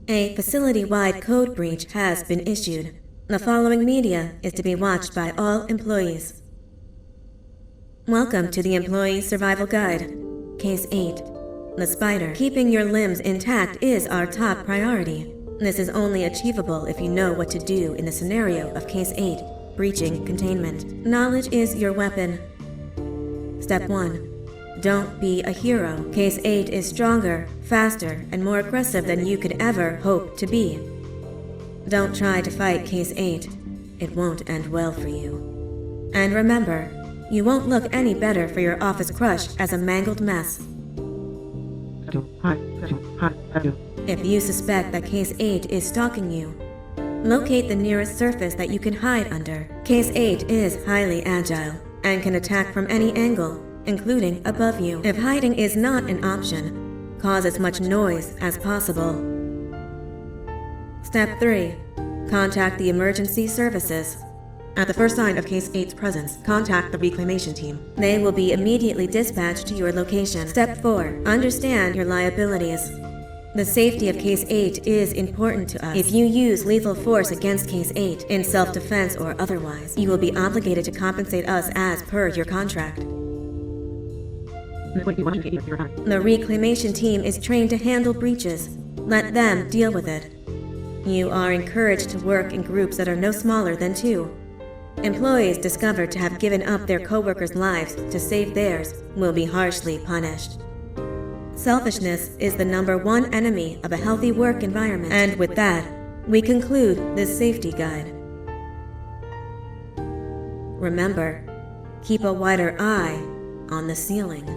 A facility-wide code breach has been issued. The following media is to be watched by all employees. Welcome to the Employee Survival Guide. Case 8. The spider. Keeping your limbs intact is our top priority. This is only achievable if you know what to do in the scenario of Case 8, breaching containment. Knowledge is your weapon. Step 1. Don't be a hero. Case 8 is stronger, faster, and more aggressive than you could ever hope to be. Don't try to fight Case 8. It won't end well for you. And remember, you won't look any better for your office crush as a mangled mess. If you suspect that Case 8 is stalking you, locate the nearest surface that you can hide under. Case 8 is highly agile and can attack from any angle, including above you. If hiding is not an option, cause as much noise as possible. Step 3. Contact the emergency services. At the first sign of Case 8's presence, contact the reclamation team. They will be immediately dispatched to your location. Step 4. Understand your liabilities. The safety of Case 8 is important to us. If you use lethal force against Case 8, in self-defense or otherwise, you will be obligated to compensate us as per your contract. The reclamation team is trained to handle breaches. Let them deal with it. You are encouraged to work in groups that are no smaller than 2. Employees discovered to have given up their co-workers' lives to save theirs will be harshly punished. Selfishness is the #1 enemy of a healthy work environment. And with that, we conclude this safety guide. Remember, keep a wider eye on the ceiling.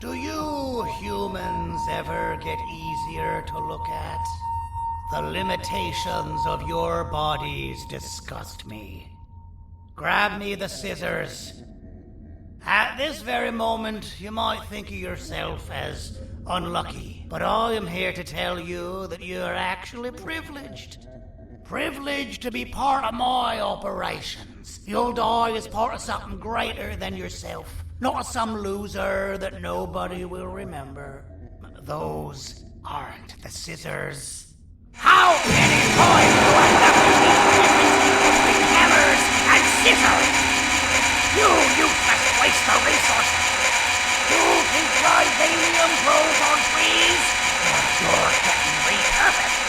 Do you humans ever get easier to look at? The limitations of your bodies disgust me. Grab me the scissors. At this very moment, you might think of yourself as unlucky, but I am here to tell you that you are actually privileged. Privileged to be part of my operations. You'll die as part of something greater than yourself, not as some loser that nobody will remember. Those aren't the scissors. How many times do I have to keep the difference between hammers and scissors? You useless waste of resources! You think vibranium grows on trees? You're getting repurposed!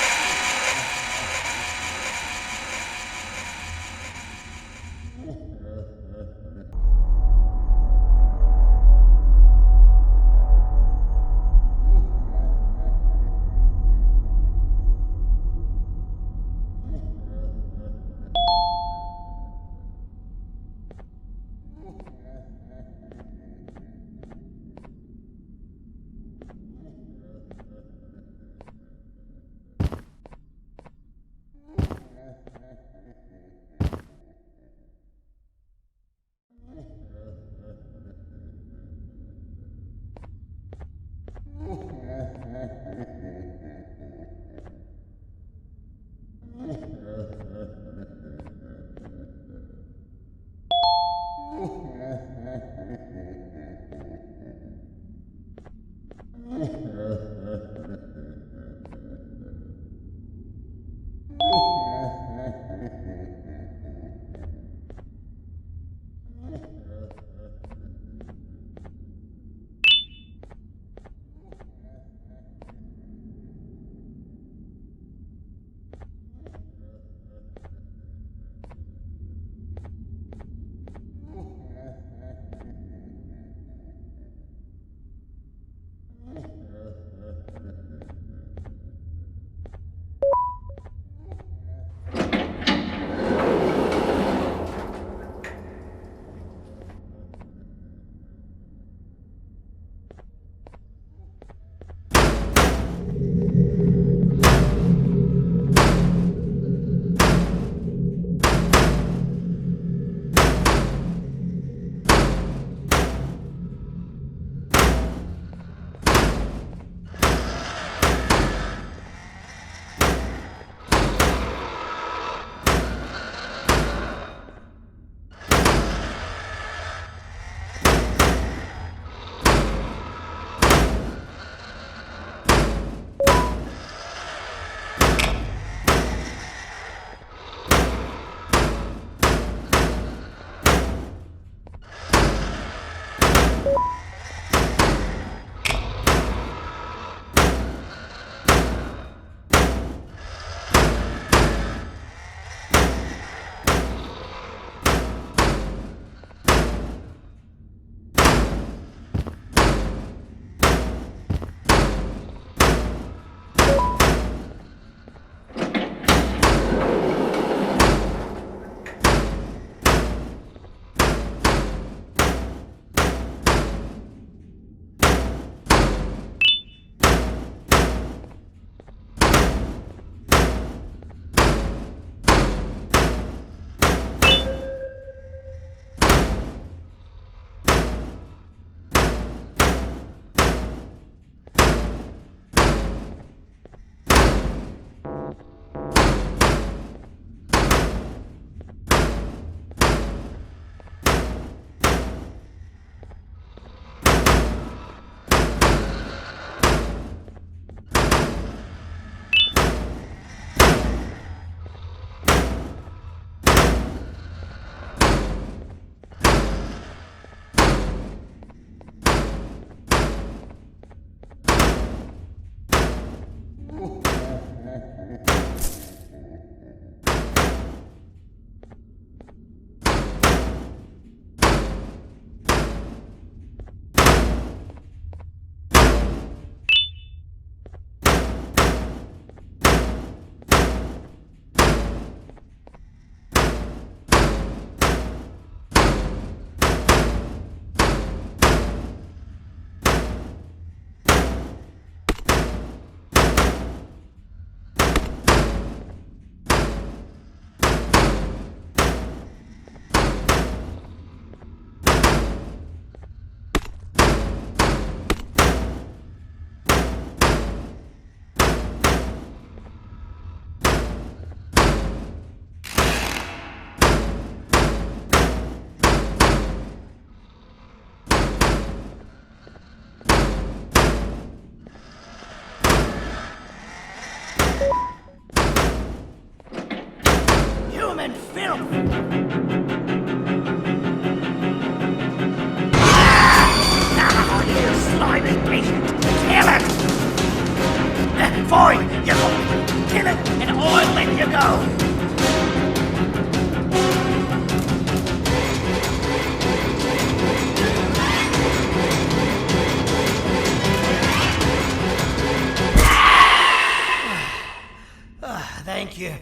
you.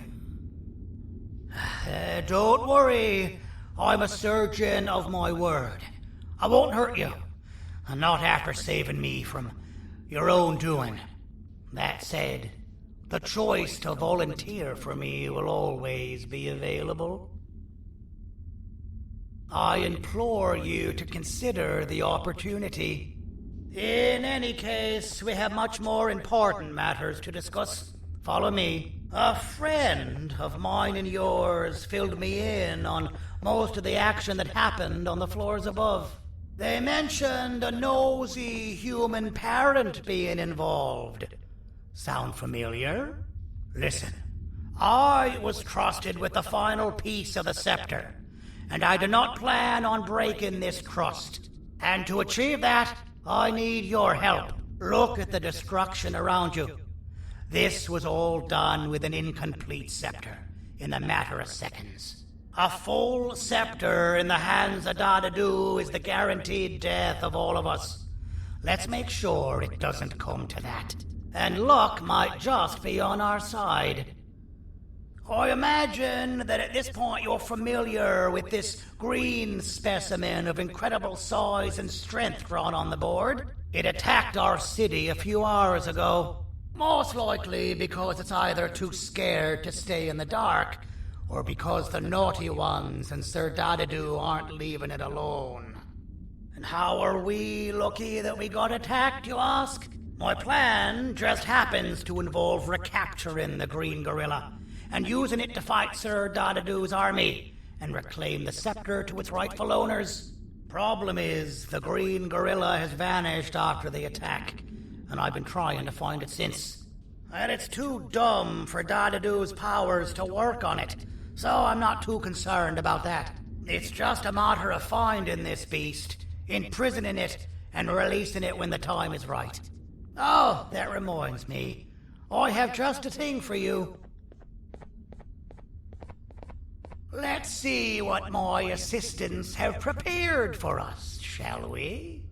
Don't worry. I'm a surgeon of my word. I won't hurt you. And not after saving me from your own doing. That said, the choice to volunteer for me will always be available. I implore you to consider the opportunity. In any case, we have much more important matters to discuss. Follow me. A friend of mine and yours filled me in on most of the action that happened on the floors above. They mentioned a nosy human parent being involved. Sound familiar? Listen, I was trusted with the final piece of the scepter, and I do not plan on breaking this trust. And to achieve that, I need your help. Look at the destruction around you. This was all done with an incomplete scepter, in a matter of seconds. A full scepter in the hands of Dadadu is the guaranteed death of all of us. Let's make sure it doesn't come to that. And luck might just be on our side. I imagine that at this point you're familiar with this green specimen of incredible size and strength drawn on the board. It attacked our city a few hours ago. Most likely because it's either too scared to stay in the dark, or because the naughty ones and Sir Dadadu aren't leaving it alone. And how are we lucky that we got attacked, you ask? My plan just happens to involve recapturing the green gorilla and using it to fight Sir Dadadu's army and reclaim the scepter to its rightful owners. Problem is, the green gorilla has vanished after the attack, and I've been trying to find it since. And it's too dumb for Dadadu's powers to work on it, so I'm not too concerned about that. It's just a matter of finding this beast, imprisoning it, and releasing it when the time is right. Oh, that reminds me. I have just a thing for you. Let's see what my assistants have prepared for us, shall we?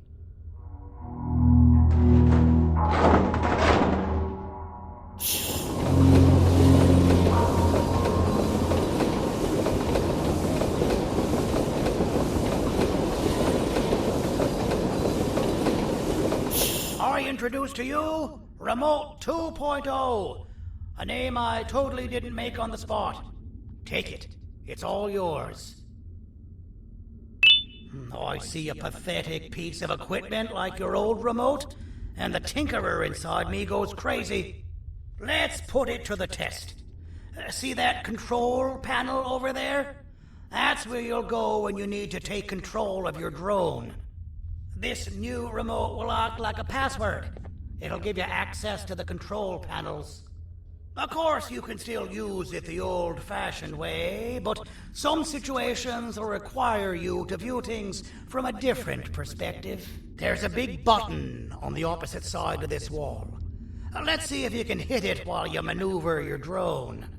I introduce to you Remote 2.0, a name I totally didn't make on the spot. Take it. It's all yours. I see a pathetic piece of equipment like your old remote, and the tinkerer inside me goes crazy. Let's put it to the test. See that control panel over there? That's where you'll go when you need to take control of your drone. This new remote will act like a password. It'll give you access to the control panels. Of course, you can still use it the old-fashioned way, but some situations will require you to view things from a different perspective. There's a big button on the opposite side of this wall. Let's see if you can hit it while you maneuver your drone.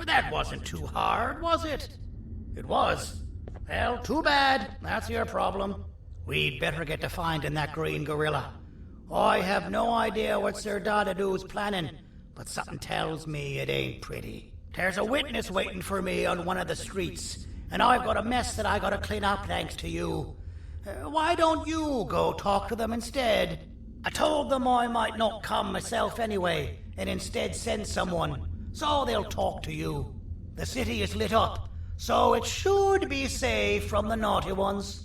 Well, that wasn't too hard, was it? It was. Well, too bad. That's your problem. We'd better get to finding that green gorilla. I have no idea what Sir Dadadoo's planning, but something tells me it ain't pretty. There's a witness waiting for me on one of the streets, and I've got a mess that I gotta clean up thanks to you. Why don't you go talk to them instead? I told them I might not come myself anyway, and instead send someone, so they'll talk to you. The city is lit up, so it should be safe from the naughty ones.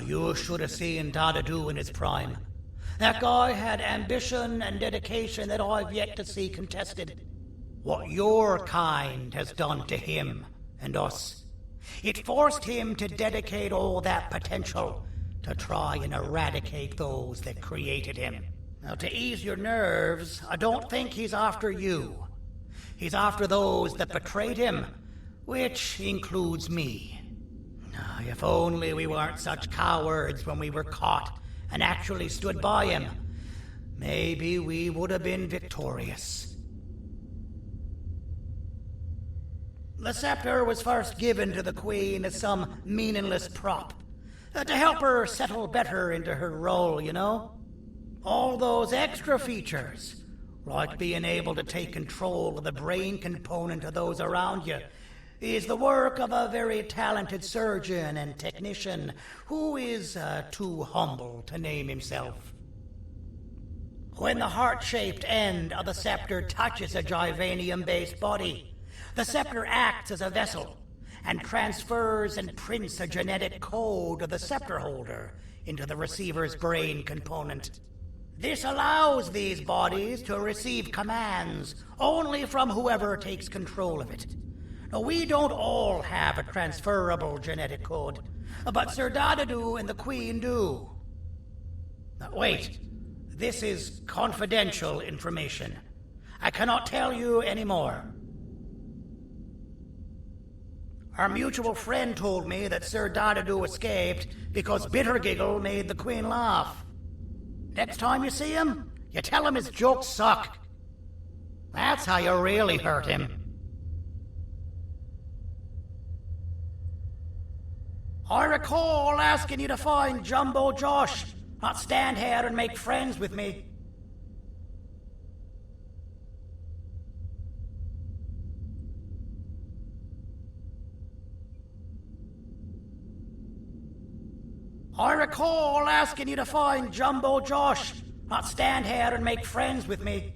You should have seen Dadadoo in his prime. That guy had ambition and dedication that I've yet to see contested. What your kind has done to him and us. It forced him to dedicate all that potential to try and eradicate those that created him. Now, to ease your nerves, I don't think he's after you. He's after those that betrayed him, which includes me. If only we weren't such cowards when we were caught and actually stood by him, maybe we would have been victorious. The scepter was first given to the Queen as some meaningless prop, to help her settle better into her role, you know? All those extra features, like being able to take control of the brain component of those around you, is the work of a very talented surgeon and technician who is too humble to name himself. When the heart-shaped end of the scepter touches a Givanium-based body, the scepter acts as a vessel and transfers and prints a genetic code of the scepter holder into the receiver's brain component. This allows these bodies to receive commands only from whoever takes control of it. Now, we don't all have a transferable genetic code, but Sir Dadadoo and the Queen do. Now, wait, this is confidential information. I cannot tell you any more. Our mutual friend told me that Sir Dadadoo escaped because Bittergiggle made the Queen laugh. Next time you see him, you tell him his jokes suck. That's how you really hurt him. I recall asking you to find Jumbo Josh, not stand here and make friends with me. I recall asking you to find Jumbo Josh, not stand here and make friends with me.